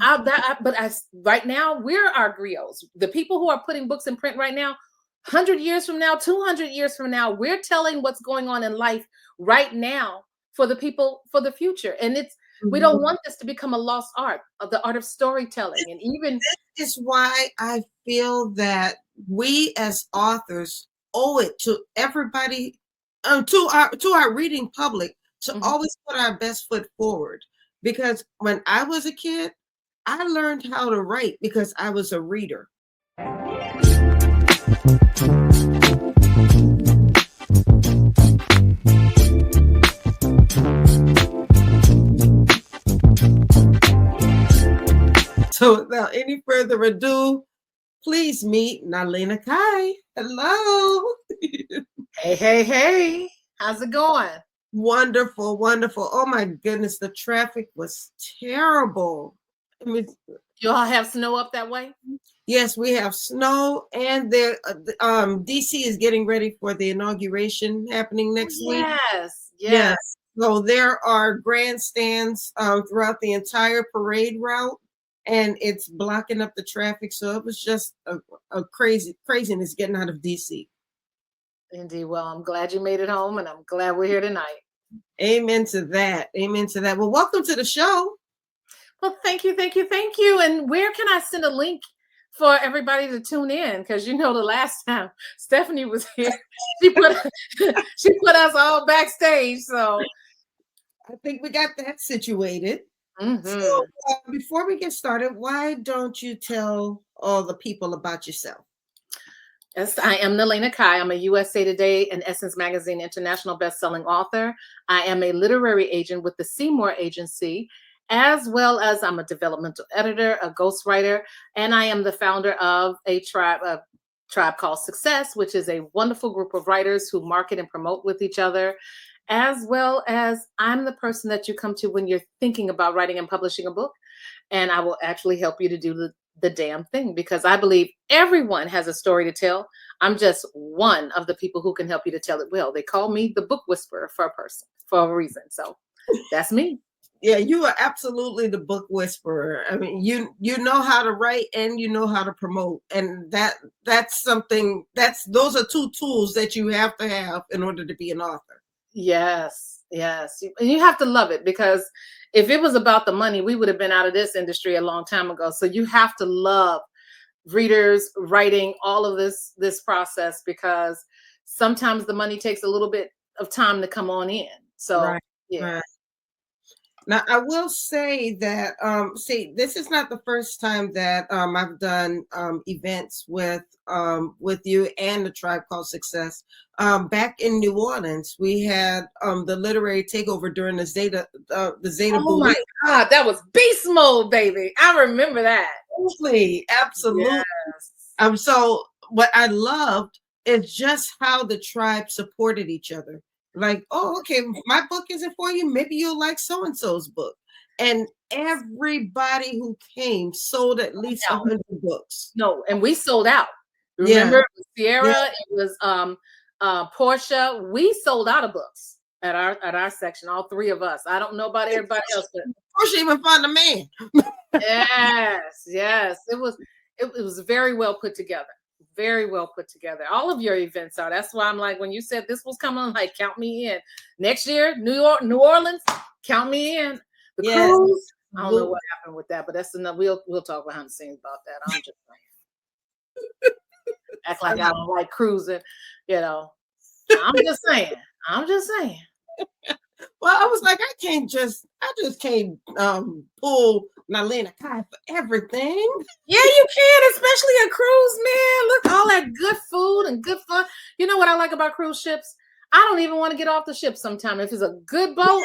Right now, we're our griots. The people who are putting books in print right now, 100 years from now, 200 years from now, we're telling what's going on in life right now for the people for the future. And we don't want this to become a lost art of the art of storytelling. And even this is why I feel that we as authors owe it to everybody, to our reading public, to always put our best foot forward. Because when I was a kid, I learned how to write because I was a reader. So without any further ado, please meet Naleighna Kai. Hello. Hey. How's it going? Wonderful, wonderful. Oh my goodness, the traffic was terrible. I mean, you all have snow up that way? Yes, we have snow, and there DC is getting ready for the inauguration happening next week. Yes. So there are grandstands throughout the entire parade route, and it's blocking up the traffic. So it was just a craziness getting out of DC. Indeed. Well, I'm glad you made it home, and I'm glad we're here tonight. Amen to that. Amen to that. Well, welcome to the show. Well, thank you. And where can I send a link for everybody to tune in? Because the last time Stephanie was here, she put us all backstage. So I think we got that situated. So before we get started, why don't you tell all the people about yourself? Yes, I am Naleighna Kai. I'm a USA Today and Essence Magazine international bestselling author. I am a literary agent with the Seymour Agency, as well as I'm a developmental editor, a ghostwriter, and I am the founder of a tribe called Success, which is a wonderful group of writers who market and promote with each other, as well as I'm the person that you come to when you're thinking about writing and publishing a book, and I will actually help you to do the damn thing, because I believe everyone has a story to tell. I'm just one of the people who can help you to tell it well. They call me the book whisperer for a reason. So that's me. Yeah, you are absolutely the book whisperer. I mean, you know how to write and you know how to promote, and that's something those are two tools that you have to have in order to be an author. Yes. And you have to love it, because if it was about the money, we would have been out of this industry a long time ago. So you have to love readers, writing, all of this process, because sometimes the money takes a little bit of time to come on in. So Right. Now, I will say that, this is not the first time that I've done events with you and the Tribe Called Success. Back in New Orleans, we had the literary takeover during the Zeta Oh my God, that was beast mode, baby. I remember that. Absolutely. Yes. So what I loved is just how the tribe supported each other. Like, oh, okay, my book isn't for you. Maybe you'll like so-and-so's book. And everybody who came sold at least 100 books. No, and we sold out. Remember, it was Sierra, it was Portia. We sold out of books at our section, all three of us. I don't know about everybody else, but Portia even found a man. Yes. It was very well put together. Very well put together. All of your events are. That's why I'm like, when you said this was coming, I'm like, count me in. Next year, New Orleans, count me in. The cruise. I don't know what happened with that, but that's enough. We'll talk behind the scenes about that. I'm just saying. Act like I don't like cruising, I'm just saying. Well, I was like, I just can't pull Naleighna Kai for everything. Yeah, you can, especially a cruise, man. Look, all that good food and good fun. You know what I like about cruise ships? I don't even want to get off the ship sometimes. If it's a good boat,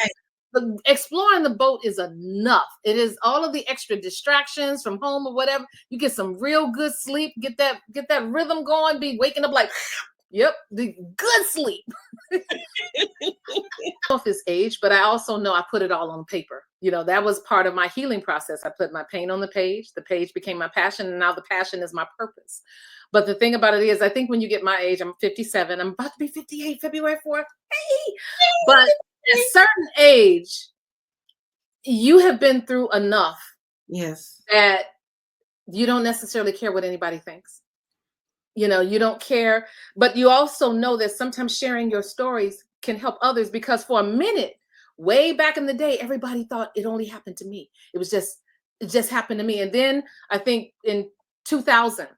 exploring the boat is enough. It is all of the extra distractions from home or whatever. You get some real good sleep, get that rhythm going, be waking up like, yep, the good sleep. Of his age, but I also know I put it all on paper. That was part of my healing process. I put my pain on the page became my passion, and now the passion is my purpose. But the thing about it is, I think when you get my age, I'm 57, I'm about to be 58 February 4th. Hey! But at a certain age, you have been through enough Yes. that you don't necessarily care what anybody thinks. You don't care, but you also know that sometimes sharing your stories can help others, because for a minute, way back in the day, everybody thought it only happened to me. It just happened to me. And then I think in 2000,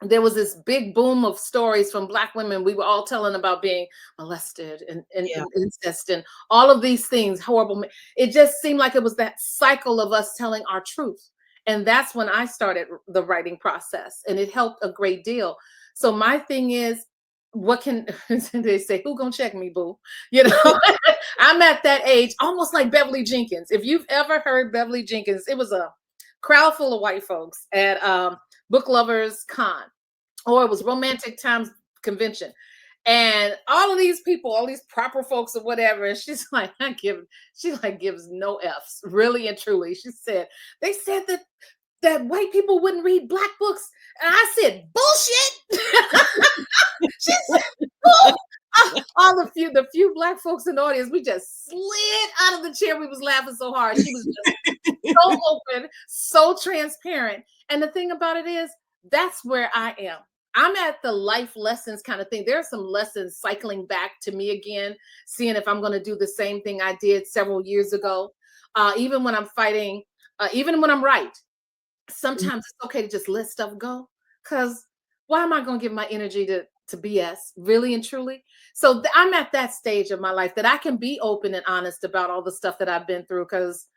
there was this big boom of stories from Black women. We were all telling about being molested Yeah. and incest and all of these things, horrible. It just seemed like it was that cycle of us telling our truth. And that's when I started the writing process, and it helped a great deal. So my thing is, what can they say? Who gonna check me, boo? You know, I'm at that age, almost like Beverly Jenkins. If you've ever heard Beverly Jenkins, it was a crowd full of white folks at Book Lovers Con, or it was Romantic Times Convention. And all of these people, all these proper folks or whatever, and she's like, she like gives no F's, really and truly. She said, they said that white people wouldn't read Black books. And I said, bullshit. She said, "Bull." All the few Black folks in the audience, we just slid out of the chair. We was laughing so hard. She was just so open, so transparent. And the thing about it is, that's where I am. I'm at the life lessons kind of thing. There are some lessons cycling back to me again, seeing if I'm going to do the same thing I did several years ago. Even when I'm fighting, even when I'm right, sometimes it's okay to just let stuff go. Because why am I going to give my energy to BS, really and truly? So I'm at that stage of my life that I can be open and honest about all the stuff that I've been through. Because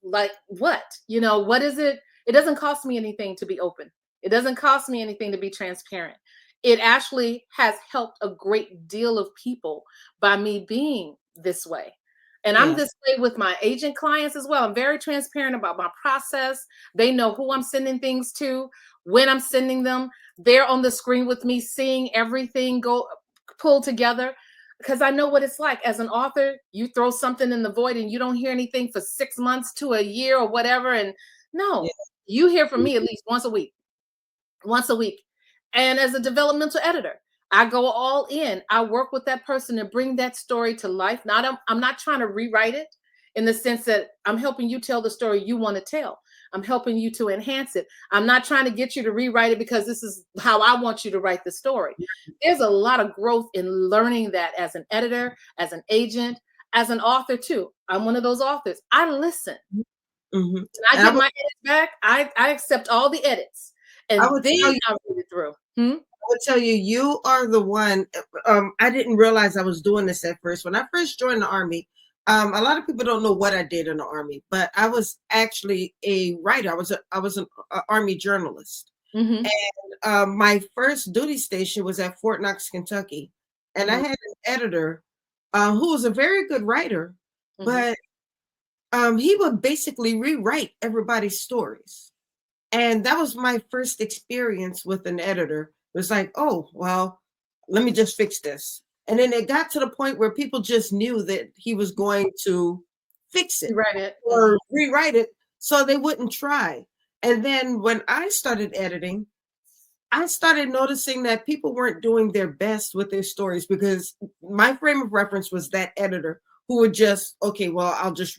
like what? What is it? It doesn't cost me anything to be open. It doesn't cost me anything to be transparent. It actually has helped a great deal of people by me being this way. And I'm Yes. this way with my agent clients as well. I'm very transparent about my process. They know who I'm sending things to, when I'm sending them. They're on the screen with me, seeing everything go pull together, because I know what it's like. As an author, you throw something in the void and you don't hear anything for 6 months to a year or whatever. And no, Yes. you hear from me at least once a week, once a week. And as a developmental editor, I go all in. I work with that person to bring that story to life. I'm not trying to rewrite it, in the sense that I'm helping you tell the story you want to tell. I'm helping you to enhance it. I'm not trying to get you to rewrite it because this is how I want you to write the story. There's a lot of growth in learning that as an editor, as an agent, as an author too. I'm one of those authors. I listen. Mm-hmm. And I get my edits back. I accept all the edits, and I would then tell you, I read it through. I would tell you, you are the one. I didn't realize I was doing this at first. When I first joined the Army, a lot of people don't know what I did in the Army, but I was actually a writer. I was an Army journalist. Mm-hmm. And my first duty station was at Fort Knox, Kentucky. And I Mm-hmm. had an editor who was a very good writer, Mm-hmm. but he would basically rewrite everybody's stories. And that was my first experience with an editor. It was like, oh, well, let me just fix this. And then it got to the point where people just knew that he was going to fix it Right. It. or rewrite it, so they wouldn't try. And then when I started editing, I started noticing that people weren't doing their best with their stories, because my frame of reference was that editor who would just, okay, well,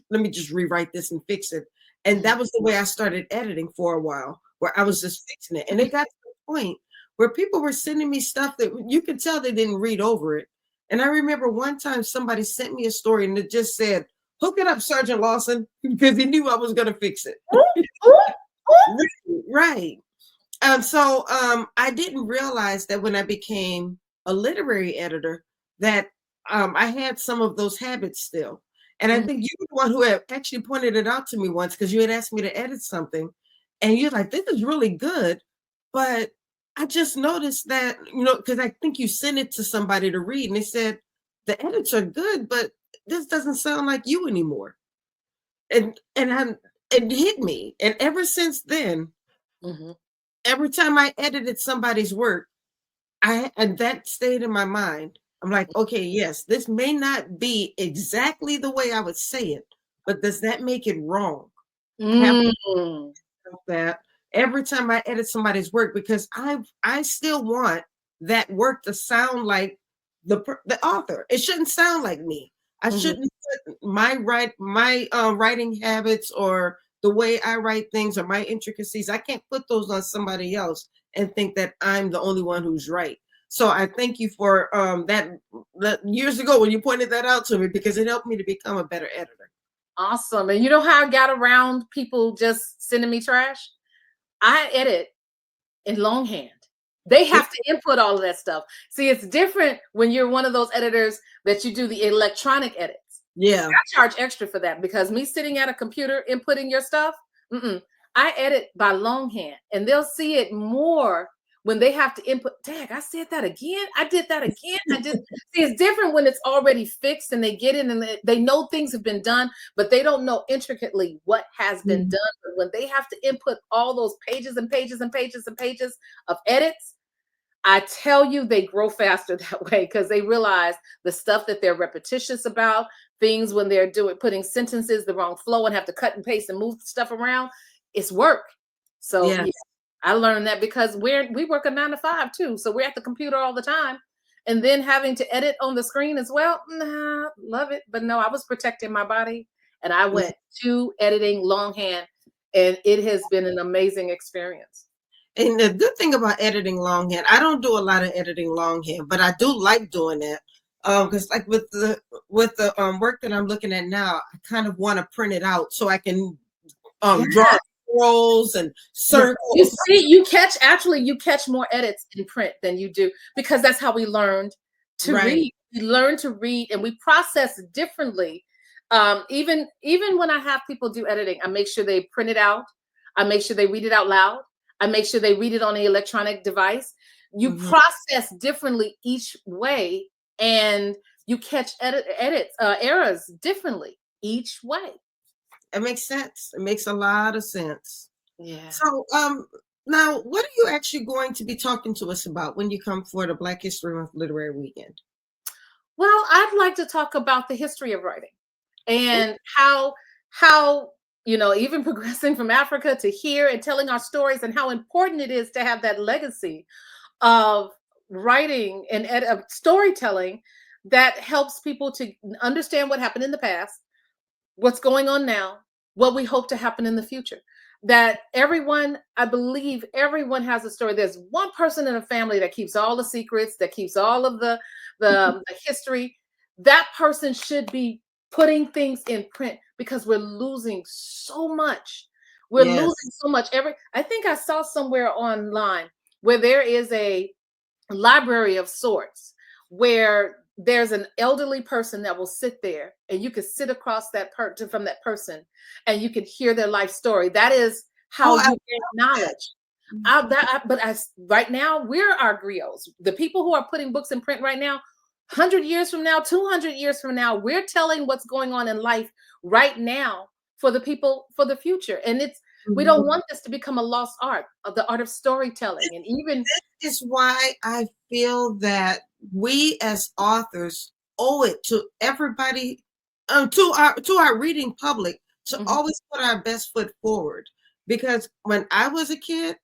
let me just rewrite this and fix it. And Mm-hmm. that was the way I started editing for a while, where I was just fixing it. And it got to the point where people were sending me stuff that you could tell they didn't read over it. And I remember one time somebody sent me a story and it just said, hook it up, Sergeant Lawson, because he knew I was going to fix it. Right. So I didn't realize that when I became a literary editor that I had some of those habits still. And I Mm-hmm. think you were the one who had actually pointed it out to me once, because you had asked me to edit something. And you're like, this is really good. But I just noticed that, because I think you sent it to somebody to read and they said, the edits are good, but this doesn't sound like you anymore. It hit me. And ever since then, Mm-hmm. every time I edited somebody's work, and that stayed in my mind. I'm like, okay, yes, this may not be exactly the way I would say it, but does that make it wrong? I have to Mm-hmm. do that every time I edit somebody's work, because I still want that work to sound like the author. It shouldn't sound like me. I Mm-hmm. shouldn't put my writing habits or the way I write things or my intricacies, I can't put those on somebody else and think that I'm the only one who's right. So I thank you for that years ago when you pointed that out to me, because it helped me to become a better editor. Awesome. And you know how I got around people just sending me trash? I edit in longhand. They have to input all of that stuff. See, it's different when you're one of those editors that you do the electronic edits. Yeah. I charge extra for that, because me sitting at a computer inputting your stuff, I edit by longhand, and they'll see it more when they have to input. Dang, I said that again. I did that again. See, it's different when it's already fixed and they get in and they know things have been done, but they don't know intricately what has been done. But when they have to input all those pages and pages and pages and pages of edits, I tell you, they grow faster that way, because they realize the stuff that they're repetitious about, things when they're putting sentences the wrong flow and have to cut and paste and move stuff around. It's work. So yeah, I learned that because we work a 9 to 5 too. So we're at the computer all the time. And then having to edit on the screen as well. Nah, love it. But no, I was protecting my body, and I went to editing longhand, and it has been an amazing experience. And the good thing about editing longhand, I don't do a lot of editing longhand, but I do like doing that. Because like with the work that I'm looking at now, I kind of want to print it out so I can draw scrolls and circles. You see, you catch more edits in print than you do, because that's how we learned to read. We learn to read, and we process differently. Even when I have people do editing, I make sure they print it out. I make sure they read it out loud. I make sure they read it on the electronic device. You process differently each way, and you catch errors differently each way. It makes sense. It makes a lot of sense. Yeah. So, now, what are you actually going to be talking to us about when you come for the Black History Month Literary Weekend? Well, I'd like to talk about the history of writing and how even progressing from Africa to here and telling our stories, and how important it is to have that legacy of writing and of storytelling that helps people to understand what happened in the past, what's going on now, what we hope to happen in the future. That I believe everyone has a story. There's one person in a family that keeps all the secrets, that keeps all of the history. That person should be putting things in print, because we're losing so much. We're losing so much. I think I saw somewhere online where there is a library of sorts, where there's an elderly person that will sit there, and you could sit across from that person, and you could hear their life story. That is how you get knowledge. Right now, we're our griots. The people who are putting books in print right now, 100 years from now, 200 years from now, we're telling what's going on in life right now for the people for the future. And we don't want this to become a lost art, of the art of storytelling. And even this is why I feel that we as authors owe it to everybody, to our reading public, to always put our best foot forward. Because when I was a kid,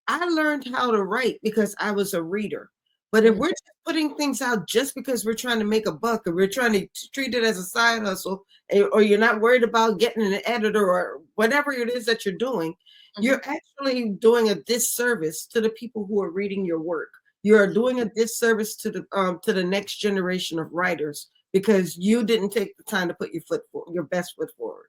I learned how to write because I was a reader. But if we're just putting things out just because we're trying to make a buck, or we're trying to treat it as a side hustle, or you're not worried about getting an editor or whatever it is that you're doing, you're actually doing a disservice to the people who are reading your work. You're doing a disservice to the next generation of writers, because you didn't take the time to put your best foot forward.